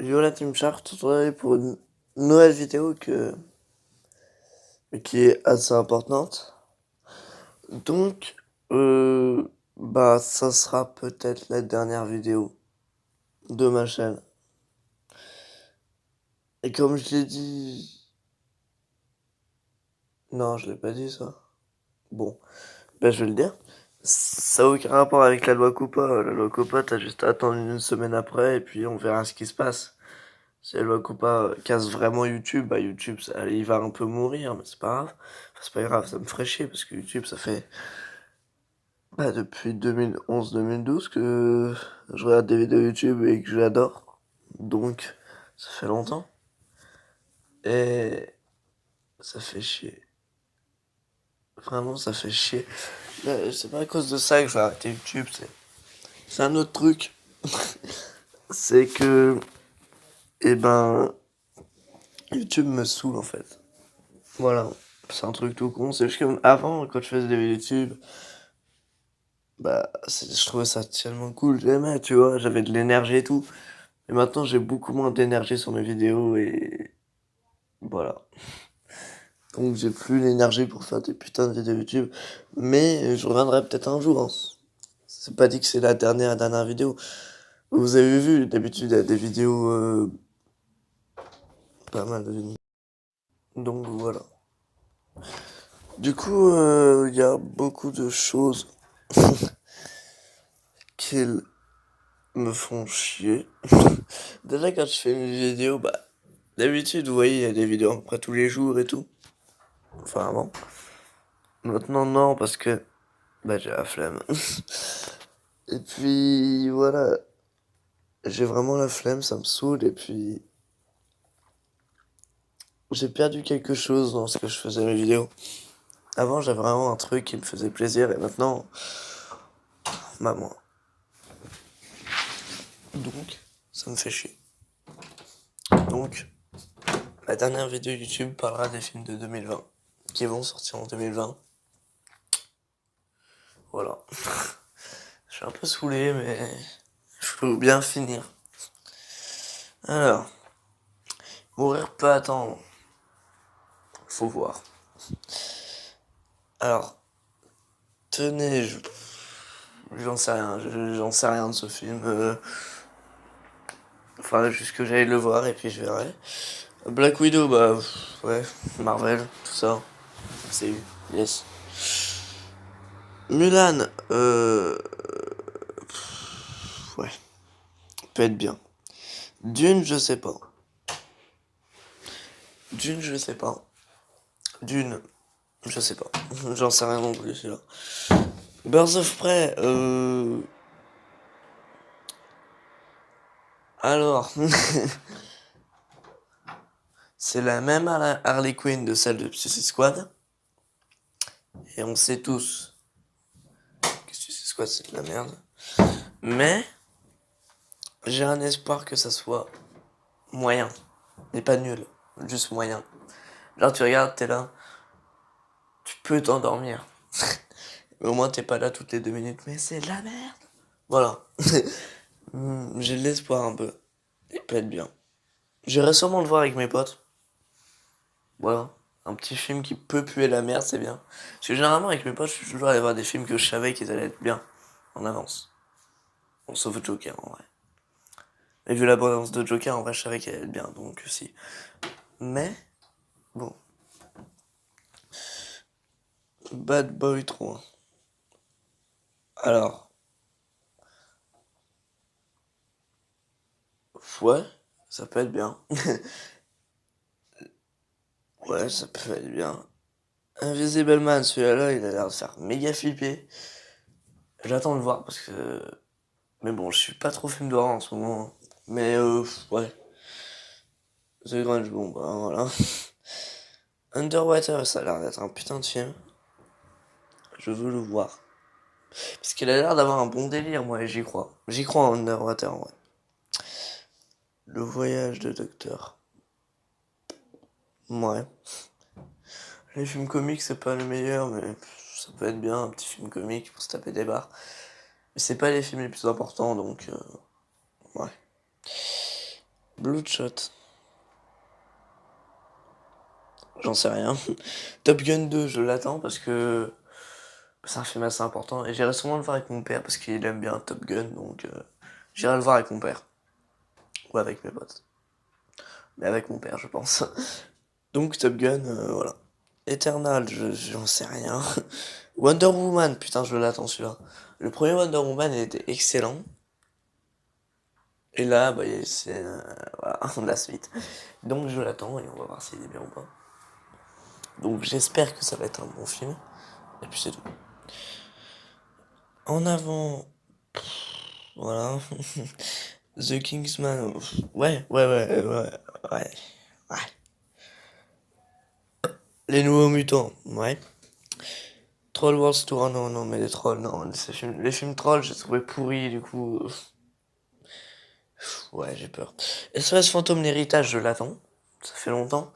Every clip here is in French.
Yo Team Shark, tout retrouvé pour une nouvelle vidéo qui est assez importante. Donc, ça sera peut-être la dernière vidéo de ma chaîne. Et comme je l'ai dit... Non, je l'ai pas dit ça. Bon, je vais le dire. Ça n'a aucun rapport avec la loi Coupa. La loi Coupa, t'as juste à attendre une semaine après et puis on verra ce qui se passe. Si la loi Coupa casse vraiment YouTube, YouTube, il va un peu mourir, mais c'est pas grave. Enfin, c'est pas grave, ça me ferait chier parce que YouTube, ça fait depuis 2011-2012 que je regarde des vidéos YouTube et que j'adore. Donc, ça fait longtemps. Et ça fait chier. Vraiment, ça fait chier. C'est pas à cause de ça que je vais arrêter YouTube, c'est un autre truc. C'est que, eh ben, YouTube me saoule en fait. Voilà. C'est un truc tout con. C'est juste que avant, quand je faisais des vidéos YouTube, je trouvais ça tellement cool. J'aimais, tu vois, j'avais de l'énergie et tout. Et maintenant, j'ai beaucoup moins d'énergie sur mes vidéos et voilà. Donc, j'ai plus l'énergie pour faire des putains de vidéos YouTube. Mais je reviendrai peut-être un jour, hein. C'est pas dit que c'est la dernière vidéo. Vous avez vu, d'habitude, il y a des vidéos, pas mal de vidéos. Donc, voilà. Du coup, il y a beaucoup de choses qui me font chier. Déjà, quand je fais une vidéo, d'habitude, vous voyez, il y a des vidéos à peu près tous les jours et tout. Enfin, avant. Maintenant, non, parce que, j'ai la flemme. Et puis, voilà. J'ai vraiment la flemme, ça me saoule, et puis... J'ai perdu quelque chose dans ce que je faisais mes vidéos. Avant, j'avais vraiment un truc qui me faisait plaisir, et maintenant... Maman. Donc, ça me fait chier. Donc, la dernière vidéo YouTube parlera des films de 2020, qui vont sortir en 2020. Voilà. Je suis un peu saoulé, mais... Je peux bien finir. Alors... Mourir peut attendre. Faut voir. Alors, tenez, j'en sais rien, j'en sais rien de ce film. Enfin, juste que j'aille le voir et puis je verrai. Black Widow, ouais, Marvel, tout ça. C'est yes. Mulan, ouais, peut être bien. Dune, je sais pas. Dune, je sais pas. Dune, je sais pas. J'en sais rien non plus, celui-là. Birds of Prey, alors, c'est la même Harley Quinn de celle de Suicide Squad. Et on sait tous que Suicide Squad c'est de la merde. Mais j'ai un espoir que ça soit moyen. Et pas nul. Juste moyen. Genre tu regardes, t'es là. Tu peux t'endormir. Mais au moins t'es pas là toutes les 2 minutes. Mais c'est de la merde. Voilà. J'ai de l'espoir un peu. Il peut être bien. J'irai sûrement le voir avec mes potes. Voilà. Un petit film qui peut puer la merde, c'est bien. Parce que généralement, avec mes potes, je suis toujours allé voir des films que je savais qu'ils allaient être bien. En avance. Bon, sauf Joker, en vrai. Et vu la bande de Joker, en vrai, je savais qu'elle allait être bien, donc si. Mais, bon. Bad Boy 3. Alors, ouais, ça peut être bien. Ouais, ça peut être bien. Invisible Man, celui-là, il a l'air de faire méga flipper. J'attends de le voir parce que... Mais bon, je suis pas trop film d'horreur en ce moment. Mais ouais. The Grudge, bon, voilà. Underwater, ça a l'air d'être un putain de film. Je veux le voir. Parce qu'il a l'air d'avoir un bon délire, moi, et j'y crois. J'y crois en Underwater, ouais. Le voyage de Docteur. Ouais. Les films comiques, c'est pas le meilleur, mais ça peut être bien, un petit film comique pour se taper des barres. Mais c'est pas les films les plus importants, donc ouais. Bloodshot. J'en sais rien. Top Gun 2, je l'attends parce que c'est un film assez important. Et j'irai sûrement le voir avec mon père parce qu'il aime bien Top Gun. Donc j'irai le voir avec mon père. Ou avec mes potes. Mais avec mon père, je pense. Donc Top Gun, voilà. Eternal, j'en sais rien. Wonder Woman, putain, je l'attends celui-là. Le premier Wonder Woman, il était excellent. Et là, bah, c'est voilà, la suite. Donc je l'attends et on va voir s'il est bien ou pas. Donc j'espère que ça va être un bon film. Et puis c'est tout. En avant, voilà. The Kingsman, ouais. Les Nouveaux Mutants, ouais. Troll Wars Tour, non, mais les trolls, non. Les films trolls, j'ai trouvé pourris, du coup. Ouais, j'ai peur. SOS Fantôme, l'héritage, je l'attends. Ça fait longtemps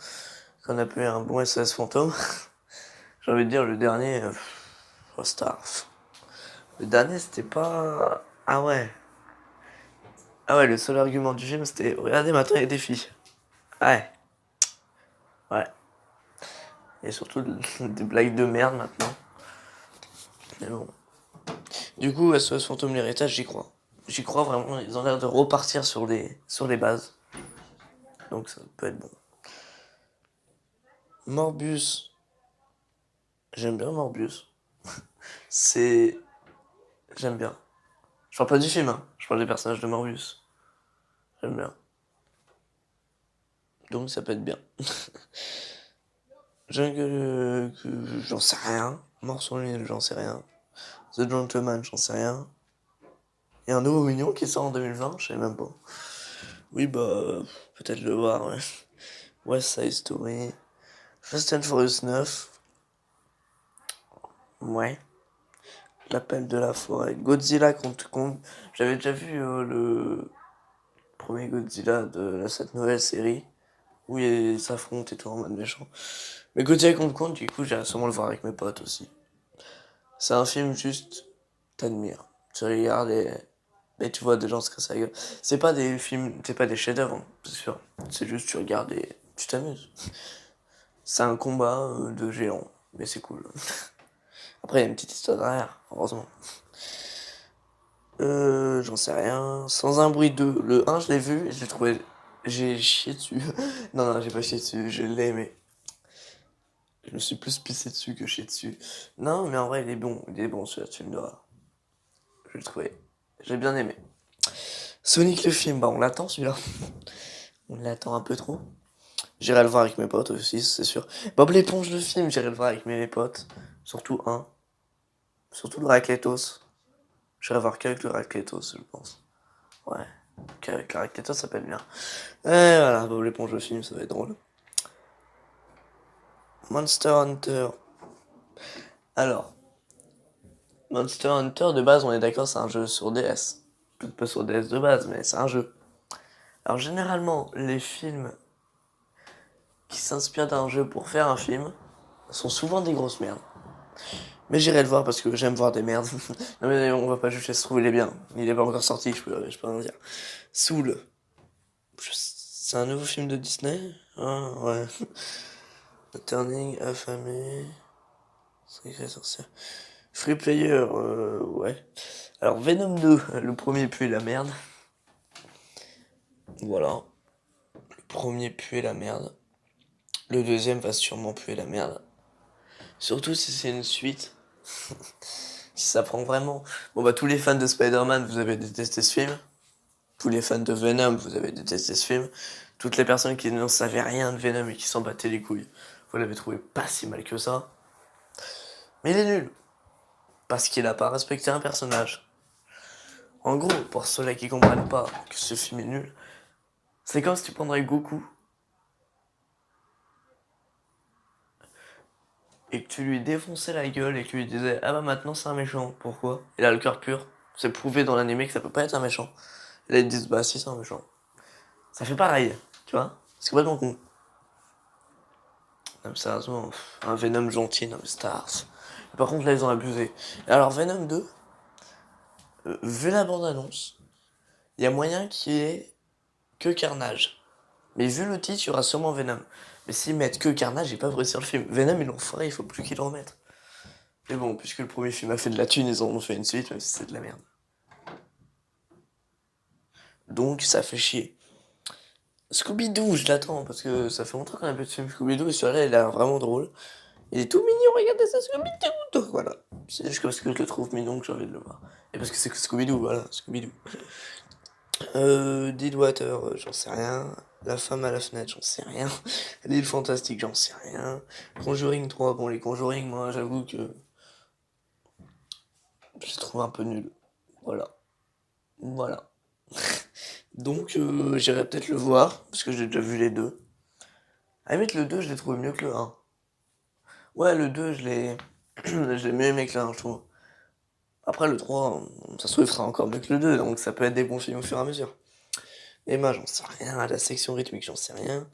qu'on a pu un bon SOS Fantôme. J'ai envie de dire, le dernier, oh, Star. Le dernier, c'était pas. Ah ouais. Ah ouais, le seul argument du film, c'était regardez, maintenant il y a des filles. Ouais, ouais. Et surtout des blagues de merde maintenant. Mais bon. Du coup, SOS Fantôme, l'héritage, j'y crois. J'y crois vraiment, ils ont l'air de repartir sur les bases. Donc ça peut être bon. Morbius. J'aime bien Morbius. C'est. J'aime bien. Je parle pas du film, hein. Je parle des personnages de Morbius. J'aime bien. Donc ça peut être bien. Jungle. J'en sais rien. Mort sur l'île, j'en sais rien. The Gentleman, j'en sais rien. Il y a un nouveau Mignon qui sort en 2020, je sais même pas. Oui, bah, peut-être le voir, ouais. West Side Story. Fast and Furious 9. Ouais. L'appel de la forêt. Godzilla contre Kong. J'avais déjà vu le premier Godzilla de cette nouvelle série. Où ils s'affrontent et tout en mode méchant. Mais Godzilla contre Kong, du coup, j'irai sûrement le voir avec mes potes aussi. C'est un film juste, t'admires. Tu regardes et tu vois des gens se casser la gueule. C'est pas des films, c'est pas des chefs-d'œuvre, hein, c'est sûr. C'est juste tu regardes et tu t'amuses. C'est un combat de géants, mais c'est cool. Après, il y a une petite histoire derrière, heureusement. J'en sais rien. Sans un bruit 2. Le un je l'ai vu et je l'ai trouvé. J'ai chié dessus. Non, j'ai pas chié dessus, je l'ai aimé. Je me suis plus pissé dessus que chié dessus. Non, mais en vrai, il est bon celui-là, tu me diras. Je l'ai trouvé. J'ai bien aimé. Sonic le film, bah on l'attend celui-là. On l'attend un peu trop. J'irai le voir avec mes potes aussi, c'est sûr. Bob l'éponge le film, j'irai le voir avec mes potes. Surtout un. Surtout le Racletos. J'irai voir qu'avec le Racletos, je pense. Ouais. Qu'avec le Racletos, ça peut être bien. Et voilà, Bob l'éponge le film, ça va être drôle. Monster Hunter. Alors, Monster Hunter, de base, on est d'accord, c'est un jeu sur DS. Peut-être pas sur DS de base, mais c'est un jeu. Alors, généralement, les films qui s'inspirent d'un jeu pour faire un film sont souvent des grosses merdes. Mais j'irai le voir parce que j'aime voir des merdes. Non mais on va pas juger, se trouve il est bien. Il est pas encore sorti, je peux rien dire. Soul. C'est un nouveau film de Disney. Ah ouais. The Turning, affamé. Secret sorcière. Free Player, ouais. Alors Venom 2, le premier pue la merde. Voilà. Le premier pue la merde. Le deuxième va sûrement puer la merde. Surtout si c'est une suite. Si ça prend vraiment. Bon bah tous les fans de Spider-Man, vous avez détesté ce film. Tous les fans de Venom, vous avez détesté ce film. Toutes les personnes qui ne savaient rien de Venom et qui s'en battaient les couilles, vous l'avez trouvé pas si mal que ça. Mais il est nul. Parce qu'il a pas respecté un personnage. En gros, pour ceux-là qui comprennent pas que ce film est nul, c'est comme si tu prendrais Goku et que tu lui défonçais la gueule et que tu lui disais ah bah maintenant c'est un méchant. Pourquoi? Il a le cœur pur. C'est prouvé dans l'animé que ça peut pas être un méchant. Et là ils te disent bah si c'est un méchant. Ça fait pareil, tu vois? C'est complètement con. Non, mais sérieusement, un Venom gentil, non mais Stars. Par contre là ils ont abusé. Et alors Venom 2, vu la bande annonce, il y a moyen qu'il y ait que Carnage. Mais vu le titre, il y aura sûrement Venom. Mais s'ils mettent que Carnage, j'ai pas vrai sur le film. Venom, ils l'ont fait, il faut plus qu'ils le remettent. Mais bon, puisque le premier film a fait de la thune, ils en ont fait une suite, même si c'est de la merde. Donc, ça fait chier. Scooby-Doo, je l'attends, parce que ça fait longtemps qu'on a plus de film Scooby-Doo, et celui-là, il a l'air vraiment drôle. Il est tout mignon, regardez ça, Scooby-Doo! Donc voilà. C'est juste parce que je le trouve mignon que j'ai envie de le voir. Et parce que c'est que Scooby-Doo, voilà, Scooby-Doo. Deadwater, j'en sais rien. La femme à la fenêtre, j'en sais rien. L'île fantastique, j'en sais rien. Conjuring 3, bon, les Conjuring, moi, j'avoue que je les trouve un peu nuls. Voilà. Voilà. Donc, j'irai peut-être le voir, parce que j'ai déjà vu les deux. À la limite, le 2, je l'ai trouvé mieux que le 1. Ouais, le 2, je l'ai mieux aimé que le 1, je trouve. Après, le 3, ça se trouve, il fera encore mieux que le 2, donc ça peut être des bons films au fur et à mesure. Emma, j'en sais rien. La section rythmique, j'en sais rien.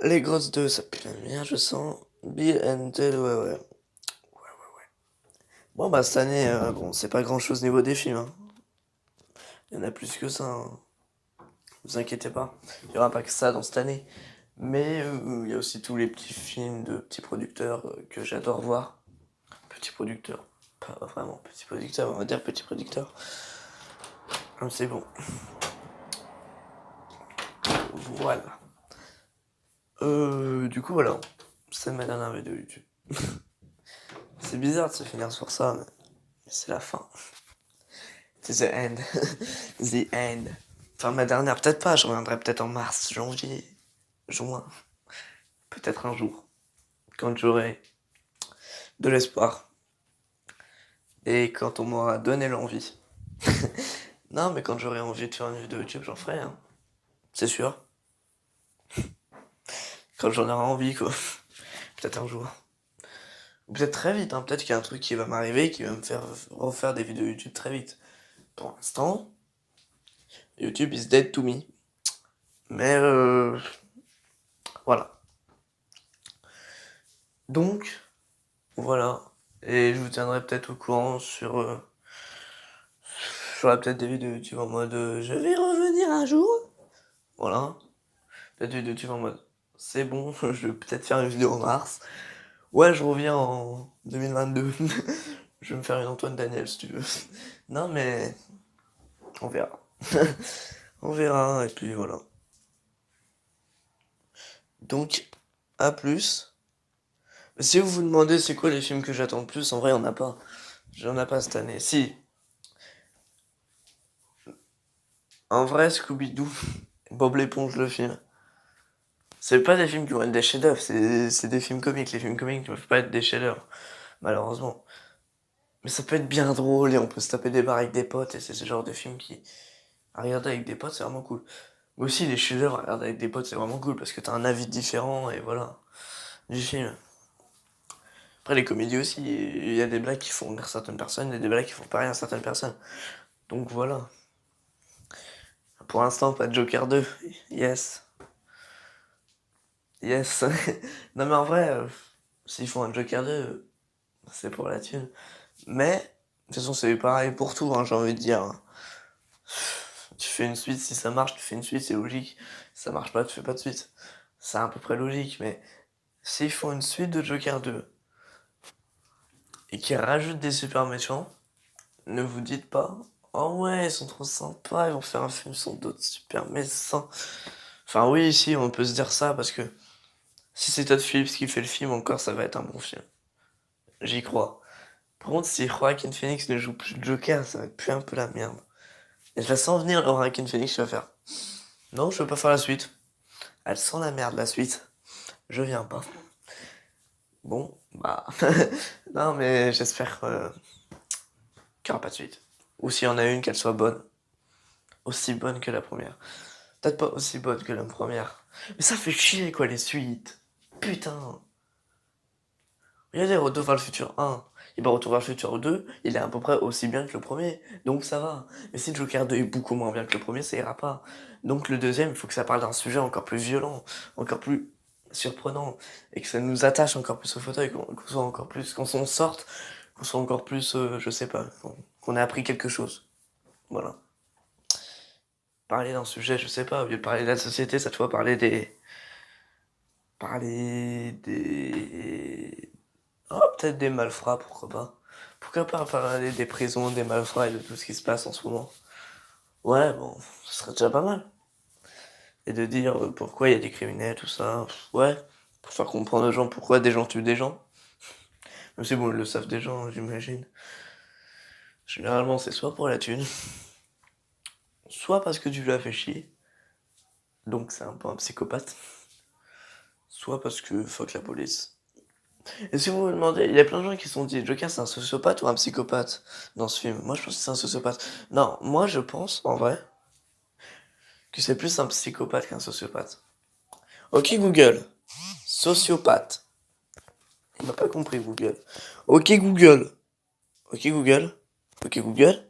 Les Grosses 2, ça pue la merde, je sens. Bill and Ted, ouais, ouais. Bon, bah, cette année, bon, c'est pas grand chose niveau des films, hein. Il y en a plus que ça, hein. Vous inquiétez pas. Il y aura pas que ça dans cette année. Mais il y a aussi tous les petits films de petits producteurs que j'adore voir. Petits producteurs. Pas vraiment petits producteurs, on va dire petits producteurs. C'est bon. Voilà. Du coup, voilà. C'est ma dernière vidéo YouTube. C'est bizarre de se finir sur ça, mais c'est la fin. C'est the end. The end. Enfin, ma dernière, peut-être pas. Je reviendrai peut-être en mars, janvier, juin. Peut-être un jour. Quand j'aurai de l'espoir. Et quand on m'aura donné l'envie. Non, mais quand j'aurai envie de faire une vidéo YouTube, j'en ferai, hein. C'est sûr. Quand j'en aurai envie, quoi. Peut-être un jour. Ou peut-être très vite, hein. Peut-être qu'il y a un truc qui va m'arriver qui va me faire refaire des vidéos YouTube très vite. Pour l'instant, YouTube is dead to me. Mais voilà. Donc, voilà. Et je vous tiendrai peut-être au courant sur peut-être des vidéos YouTube en mode je vais revenir un jour. Voilà. Peut-être des vidéos YouTube en mode c'est bon, je vais peut-être faire une vidéo en mars. Ouais, je reviens en 2022. Je vais me faire une Antoine Daniel si tu veux. Non mais on verra. On verra et puis voilà. Donc, à plus. Si vous vous demandez c'est quoi les films que j'attends le plus, en vrai, il y en a pas. J'en ai pas cette année. Si, en vrai, Scooby-Doo, Bob l'éponge le film. C'est pas des films qui vont être des chefs-d'œuvre, c'est des films comiques. Les films comiques ne peuvent pas être des chefs-d'œuvre, malheureusement. Mais ça peut être bien drôle et on peut se taper des barres avec des potes et c'est ce genre de film qui, à regarder avec des potes, c'est vraiment cool. Mais aussi, les chefs-d'œuvre à regarder avec des potes, c'est vraiment cool parce que t'as un avis différent et voilà, du film. Après, les comédies aussi, il y a des blagues qui font rire certaines personnes et des blagues qui font pas rire certaines personnes. Donc voilà. Pour l'instant, pas de Joker 2. Yes. Yes. Non mais en vrai, s'ils font un Joker 2, c'est pour la thune. Mais, de toute façon, c'est pareil pour tout, hein, j'ai envie de dire. Tu fais une suite, si ça marche, tu fais une suite, c'est logique. Si ça marche pas, tu fais pas de suite. C'est à peu près logique, mais s'ils font une suite de Joker 2 et qu'ils rajoutent des super méchants, ne vous dites pas, oh ouais, ils sont trop sympas, ils vont faire un film sur d'autres super méchants. Enfin oui, si, on peut se dire ça, parce que si c'est Todd Phillips qui fait le film, encore, ça va être un bon film. J'y crois. Par contre, si Joaquin Phoenix ne joue plus le Joker, ça va être plus un peu la merde. Et je la sens venir, le Joaquin Phoenix, tu vas faire. Non, je veux pas faire la suite. Elle sent la merde, la suite. Je viens pas. Bon, bah. Non, mais j'espère qu'il n'y aura pas de suite. Ou s'il y en a une, qu'elle soit bonne. Aussi bonne que la première. Peut-être pas aussi bonne que la première. Mais ça fait chier, quoi, les suites. Putain. Regardez Retour vers le futur 1. Et bah Retour vers le futur 2, il est à peu près aussi bien que le premier. Donc ça va. Mais si le Joker 2 est beaucoup moins bien que le premier, ça ira pas. Donc le deuxième, il faut que ça parle d'un sujet encore plus violent, encore plus surprenant. Et que ça nous attache encore plus au fauteuil, qu'on soit encore plus, qu'on s'en sorte, qu'on soit encore plus, je sais pas, qu'on ait appris quelque chose. Voilà. parler d'un sujet, je sais pas, au lieu de parler de la société, cette fois parler des... Parler des... Oh, peut-être des malfrats, pourquoi pas. Pourquoi pas parler des prisons, des malfrats et de tout ce qui se passe en ce moment. Ouais, bon, ce serait déjà pas mal. Et de dire pourquoi il y a des criminels, tout ça. Ouais, pour faire comprendre aux gens pourquoi des gens tuent des gens. Même si bon, ils le savent des gens, j'imagine. Généralement, c'est soit pour la thune, soit parce que tu l'as fait chier. Donc c'est un peu un psychopathe. Soit parce que fuck la police. Et si vous me demandez, il y a plein de gens qui se sont dit, Joker c'est un sociopathe ou un psychopathe dans ce film. Moi je pense que c'est un sociopathe. Non, moi je pense, en vrai, que c'est plus un psychopathe qu'un sociopathe. Ok Google, sociopathe. Il m'a pas compris Google. Ok Google. Ok Google. Ok Google.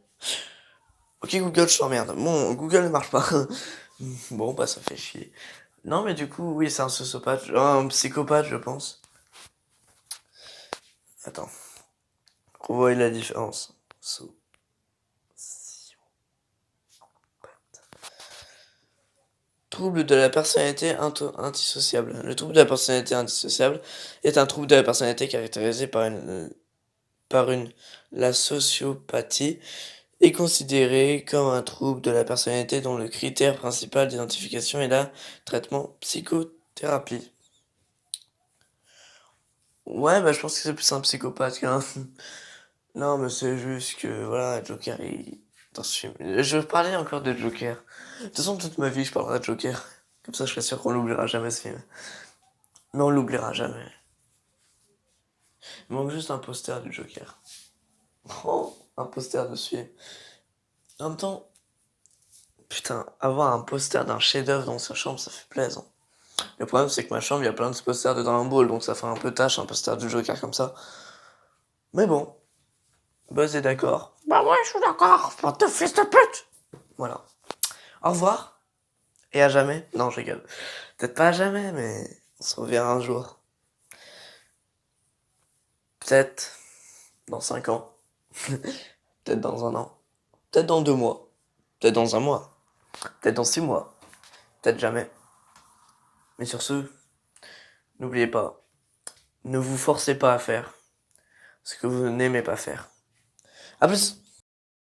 Ok Google, je t'emmerde. Bon, Google ne marche pas. Bon, bah ça fait chier. Non mais du coup, oui, c'est un sociopathe. Un psychopathe, je pense. Attends. On voit la différence. Trouble de la personnalité indissociable. Le trouble de la personnalité indissociable est un trouble de la personnalité caractérisé par la sociopathie est considéré comme un trouble de la personnalité dont le critère principal d'identification est la traitement psychothérapie. Ouais, bah je pense que c'est plus un psychopathe qu'un... Non, mais c'est juste que, voilà, Joker, il... Dans ce film... Je parlais encore de Joker. De toute façon, toute ma vie, je parlerai de Joker. Comme ça, je serai sûr qu'on l'oubliera jamais, ce film. Mais on l'oubliera jamais. Il manque juste un poster du Joker. Oh, un poster de ce film. En même temps, putain, avoir un poster d'un chef-d'œuvre dans sa chambre, ça fait plaisir. Le problème, c'est que ma chambre, il y a plein de posters de Dragon Ball, donc ça fait un peu tâche, un poster du Joker comme ça. Mais bon, Buzz est d'accord. Bah ouais, je suis d'accord, te fils de pute. Voilà. Au revoir, et à jamais. Non, je rigole. Peut-être pas à jamais, mais on se reverra un jour. Peut-être dans 5 ans. Peut-être dans un an. Peut-être dans 2 mois. Peut-être dans un mois. Peut-être dans 6 mois. Peut-être jamais. Mais sur ce, n'oubliez pas, ne vous forcez pas à faire ce que vous n'aimez pas faire. À plus!